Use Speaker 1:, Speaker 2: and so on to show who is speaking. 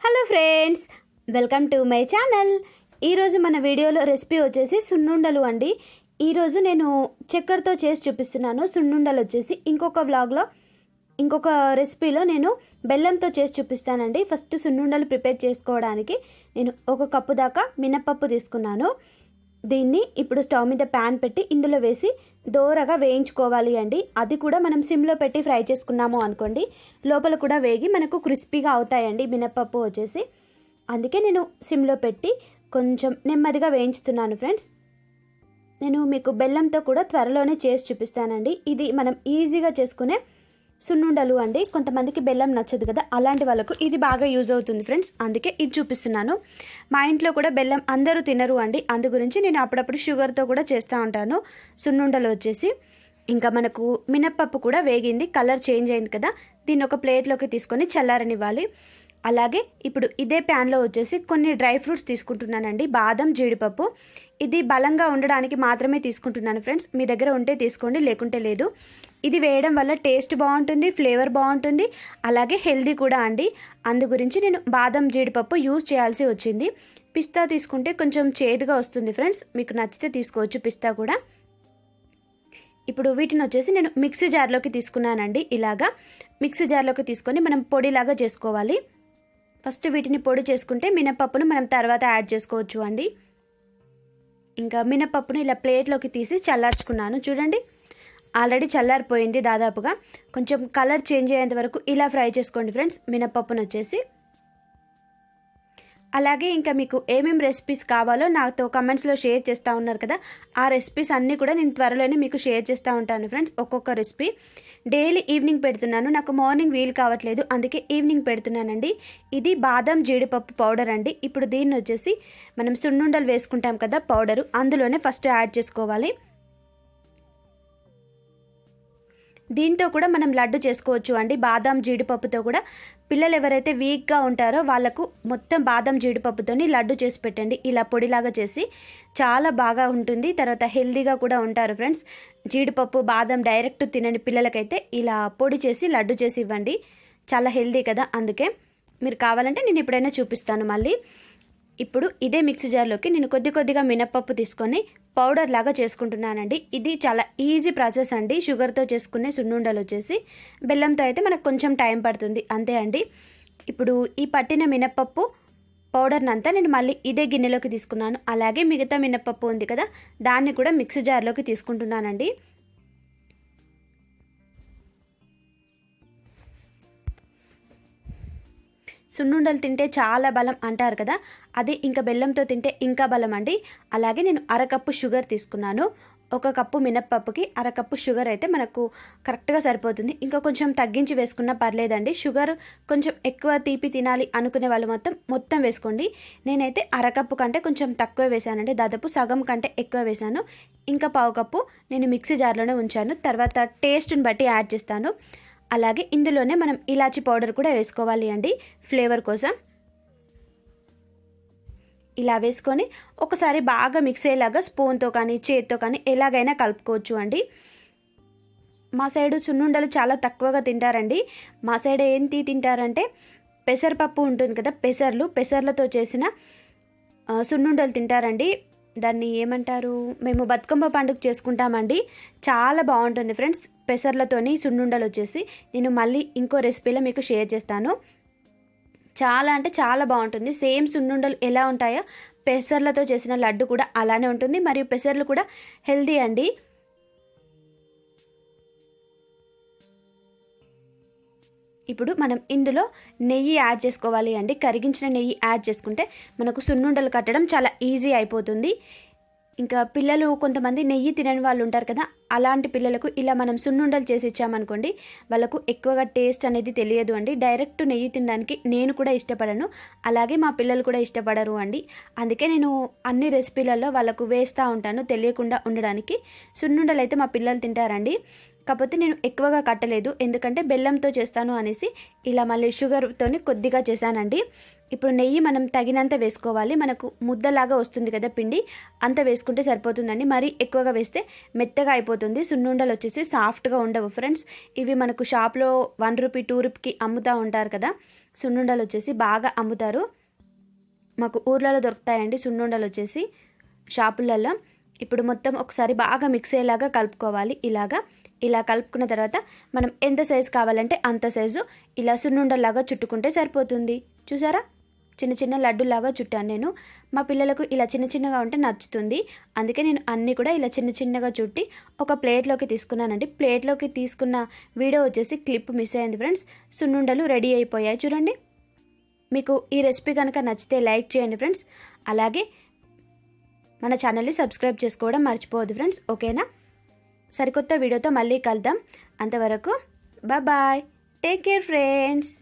Speaker 1: Hello friends, welcome to my channel. ఈరోజు మన వీడియోలో రెసిపీ వచ్చేసి సున్నుండలు అండి. ఈరోజు నేను చక్కెరతో చేసి చూపిస్తున్నాను. సున్నుండలు వచ్చేసి ఇంకొక వ్లాగ్లో ఇంకొక రెసిపీలో నేను బెల్లంతో చేసి చూపిస్తానండి. ఫస్ట్ సున్నుండలు ప్రిపేర్ చేసుకోవడానికి నేను 1 కప్పు దాకా మినపప్పు తీసుకున్నాను. దీన్ని ఇప్పుడు స్టవ్ మీద ప్యాన్ పెట్టి ఇందులో వేసి దోరగా వేయించుకోవాలి అండి. అది కూడా మనం సిమ్లో పెట్టి ఫ్రై చేసుకున్నాము అనుకోండి, లోపల కూడా వేగి మనకు క్రిస్పీగా అవుతాయండి మినపప్పు వచ్చేసి. అందుకే నేను సిమ్లో పెట్టి కొంచెం నెమ్మదిగా వేయించుతున్నాను ఫ్రెండ్స్. నేను మీకు బెల్లంతో కూడా త్వరలోనే చేసి చూపిస్తానండి. ఇది మనం ఈజీగా చేసుకునే సున్నుండలు అండి. కొంతమందికి బెల్లం నచ్చదు కదా, అలాంటి వాళ్ళకు ఇది బాగా యూజ్ అవుతుంది ఫ్రెండ్స్. అందుకే ఇది చూపిస్తున్నాను. మా ఇంట్లో కూడా బెల్లం అందరూ తినరు అండి, అందు గురించి నేను అప్పుడప్పుడు షుగర్తో కూడా చేస్తూ ఉంటాను సున్నుండలు వచ్చేసి. ఇంకా మనకు మినప్పప్పు కూడా వేగింది, కలర్ చేంజ్ అయింది కదా, దీన్ని ఒక ప్లేట్లోకి తీసుకొని చల్లారనివ్వాలి. అలాగే ఇప్పుడు ఇదే ప్యాన్లో వచ్చేసి కొన్ని డ్రై ఫ్రూట్స్ తీసుకుంటున్నానండి. బాదం, జీడిపప్పు. ఇది బలంగా ఉండడానికి మాత్రమే తీసుకుంటున్నాను ఫ్రెండ్స్. మీ దగ్గర ఉంటే తీసుకోండి, లేకుంటే లేదు. ఇది వేయడం వల్ల టేస్ట్ బాగుంటుంది, ఫ్లేవర్ బాగుంటుంది, అలాగే హెల్దీ కూడా అండి. అందు గురించి నేను బాదం, జీడిపప్పు యూజ్ చేయాల్సి వచ్చింది. పిస్తా తీసుకుంటే కొంచెం చేదుగా వస్తుంది ఫ్రెండ్స్, మీకు నచ్చితే తీసుకోవచ్చు పిస్తా కూడా. ఇప్పుడు వీటిని వచ్చేసి నేను మిక్సీ జార్లోకి తీసుకున్నానండి. ఇలాగా మిక్సీ జార్లోకి తీసుకొని మనం పొడిలాగా చేసుకోవాలి. ఫస్ట్ వీటిని పొడి చేసుకుంటే మినపప్పును మనం తర్వాత యాడ్ చేసుకోవచ్చు అండి. ఇంకా మినపప్పును ఇలా ప్లేట్లోకి తీసి చల్లార్చుకున్నాను. చూడండి, ఆల్రెడీ చల్లారిపోయింది దాదాపుగా. కొంచెం కలర్ చేంజ్ అయ్యేంత వరకు ఇలా ఫ్రై చేసుకోండి ఫ్రెండ్స్ మినపప్పును వచ్చేసి. అలాగే ఇంకా మీకు ఏమేమి రెసిపీస్ కావాలో నాతో కమెంట్స్లో షేర్ చేస్తూ ఉన్నారు కదా, ఆ రెసిపీస్ అన్నీ కూడా నేను త్వరలోనే మీకు షేర్ చేస్తూ ఉంటాను ఫ్రెండ్స్. ఒక్కొక్క రెసిపీ డైలీ ఈవినింగ్ పెడుతున్నాను. నాకు మార్నింగ్ వీలు కావట్లేదు, అందుకే ఈవినింగ్ పెడుతున్నానండి. ఇది బాదం, జీడిపప్పు పౌడర్ అండి. ఇప్పుడు దీన్ని వచ్చేసి మనం సున్నుండలు వేసుకుంటాం కదా పౌడరు, అందులోనే ఫస్ట్ యాడ్ చేసుకోవాలి. దీంతో కూడా మనం లడ్డు చేసుకోవచ్చు అండి. బాదం, జీడిపప్పుతో కూడా పిల్లలు ఎవరైతే వీక్గా ఉంటారో వాళ్ళకు మొత్తం బాదం, జీడిపప్పుతోని లడ్డు చేసి పెట్టండి. ఇలా పొడిలాగా చేసి చాలా బాగా ఉంటుంది. తర్వాత హెల్దీగా కూడా ఉంటారు ఫ్రెండ్స్. జీడిపప్పు, బాదం డైరెక్ట్ తినని పిల్లలకైతే ఇలా పొడి చేసి లడ్డు చేసి ఇవ్వండి. చాలా హెల్దీ కదా, అందుకే. మీరు కావాలంటే నేను ఎప్పుడైనా చూపిస్తాను మళ్ళీ. ఇప్పుడు ఇదే మిక్సీ జార్లోకి నేను కొద్దిగా మినపప్పు తీసుకొని పౌడర్ లాగా చేసుకుంటున్నానండి. ఇది చాలా ఈజీ ప్రాసెస్ అండి. షుగర్తో చేసుకునే సున్నుండలు వచ్చేసి. బెల్లంతో అయితే మనకు కొంచెం టైం పడుతుంది, అంతే అండి. ఇప్పుడు ఈ పట్టిన మినపప్పు పౌడర్ని అంతా నేను మళ్ళీ ఇదే గిన్నెలోకి తీసుకున్నాను. అలాగే మిగతా మినపప్పు ఉంది కదా, దాన్ని కూడా మిక్సీ జార్లోకి తీసుకుంటున్నానండి. సున్నుండలు తింటే చాలా బలం అంటారు కదా, అది ఇంకా బెల్లంతో తింటే ఇంకా బలం అండి. అలాగే నేను 1/2 కప్పు షుగర్ తీసుకున్నాను. 1 కప్పు మినప్పప్పుకి 1/2 కప్పు షుగర్ అయితే మనకు కరెక్ట్గా సరిపోతుంది. ఇంకా కొంచెం తగ్గించి వేసుకున్నా పర్లేదండి. షుగర్ కొంచెం ఎక్కువ తీపి తినాలి అనుకునే వాళ్ళు మొత్తం వేసుకోండి. నేనైతే 1/2 కప్పు కంటే కొంచెం తక్కువ వేసానండి, దాదాపు సగం కంటే ఎక్కువ వేసాను. ఇంకా 1/2 కప్పు నేను మిక్సీ జార్లోనే ఉంచాను, తర్వాత టేస్ట్ని బట్టి యాడ్ చేస్తాను. అలాగే ఇందులోనే మనం ఇలాచీ పౌడర్ కూడా వేసుకోవాలి అండి, ఫ్లేవర్ కోసం. ఇలా వేసుకొని ఒకసారి బాగా మిక్స్ అయ్యేలాగా స్పూన్తో కానీ చేత్తో కానీ ఎలాగైనా కలుపుకోవచ్చు అండి. మా సైడు సున్నుండలు చాలా తక్కువగా తింటారండి. మా సైడ్ ఏంటి తింటారంటే పెసరపప్పు ఉంటుంది కదా, పెసర్లతో చేసిన సున్నుండలు తింటారండి. దాన్ని ఏమంటారు, మేము బతుకమ్మ పండుగ చేసుకుంటామండి. చాలా బాగుంటుంది ఫ్రెండ్స్ పెసర్లతోని సున్నుండలు వచ్చేసి. నేను మళ్ళీ ఇంకో రెసిపీలో మీకు షేర్ చేస్తాను. చాలా అంటే చాలా బాగుంటుంది. సేమ్ సున్నుండలు ఎలా ఉంటాయో పెసర్లతో చేసిన లడ్డు కూడా అలానే ఉంటుంది. మరియు పెసర్లు కూడా హెల్దీ అండి. ఇప్పుడు మనం ఇందులో నెయ్యి యాడ్ చేసుకోవాలి అండి. కరిగించిన నెయ్యి యాడ్ చేసుకుంటే మనకు సున్నుండలు కట్టడం చాలా ఈజీ అయిపోతుంది. ఇంకా పిల్లలు కొంతమంది నెయ్యి తినని వాళ్ళు ఉంటారు కదా, అలాంటి పిల్లలకు ఇలా మనం సున్నుండలు చేసి ఇచ్చామనుకోండి, వాళ్ళకు ఎక్కువగా టేస్ట్ అనేది తెలియదు అండి. డైరెక్ట్ నెయ్యి తినడానికి నేను కూడా ఇష్టపడను, అలాగే మా పిల్లలు కూడా ఇష్టపడరు అండి. అందుకే నేను అన్ని రెసిపీలలో వాళ్ళకు వేస్తూ ఉంటాను తెలియకుండా ఉండడానికి. సున్నుండలు అయితే మా పిల్లలు తింటారండి, కాకపోతే నేను ఎక్కువగా కట్టలేదు, ఎందుకంటే బెల్లంతో చేస్తాను అనేసి ఇలా మళ్ళీ షుగర్తోని కొద్దిగా చేశానండి. ఇప్పుడు నెయ్యి మనం తగినంత వేసుకోవాలి. మనకు ముద్దలాగా వస్తుంది కదా పిండి, అంత వేసుకుంటే సరిపోతుందండి. మరీ ఎక్కువగా వేస్తే మెత్తగా అయిపోతుంది. సున్నుండలు వచ్చేసి సాఫ్ట్గా ఉండవు ఫ్రెండ్స్. ఇవి మనకు షాప్లో 1 రూపీ 2 రూపీకి అమ్ముతూ ఉంటారు కదా, సున్నుండలు వచ్చేసి బాగా అమ్ముతారు. మాకు ఊర్లలో దొరుకుతాయండి సున్నుండలు వచ్చేసి షాపులలో. ఇప్పుడు మొత్తం ఒకసారి బాగా మిక్స్ అయ్యేలాగా కలుపుకోవాలి. ఇలా కలుపుకున్న తర్వాత మనం ఎంత సైజు కావాలంటే అంత సైజు ఇలా సున్నుండలాగా చుట్టుకుంటే సరిపోతుంది. చూసారా, చిన్న చిన్న లడ్డులాగా చుట్టాను నేను. మా పిల్లలకు ఇలా చిన్న చిన్నగా ఉంటే నచ్చుతుంది. అందుకే నేను అన్నీ కూడా ఇలా చిన్న చిన్నగా చుట్టి ఒక ప్లేట్లోకి తీసుకున్నానండి. ప్లేట్లోకి తీసుకున్న వీడియో వచ్చేసి క్లిప్ మిస్ అయింది ఫ్రెండ్స్. సున్నుండలు రెడీ అయిపోయాయి చూడండి. మీకు ఈ రెసిపీ కనుక నచ్చితే లైక్ చేయండి ఫ్రెండ్స్. అలాగే మన ఛానల్ని సబ్స్క్రైబ్ చేసుకోవడం మర్చిపోవద్దు ఫ్రెండ్స్. ఓకేనా? సరికొత్త వీడియోతో మళ్ళీ కలుద్దాం. అంతవరకు బాయ్. Take care friends.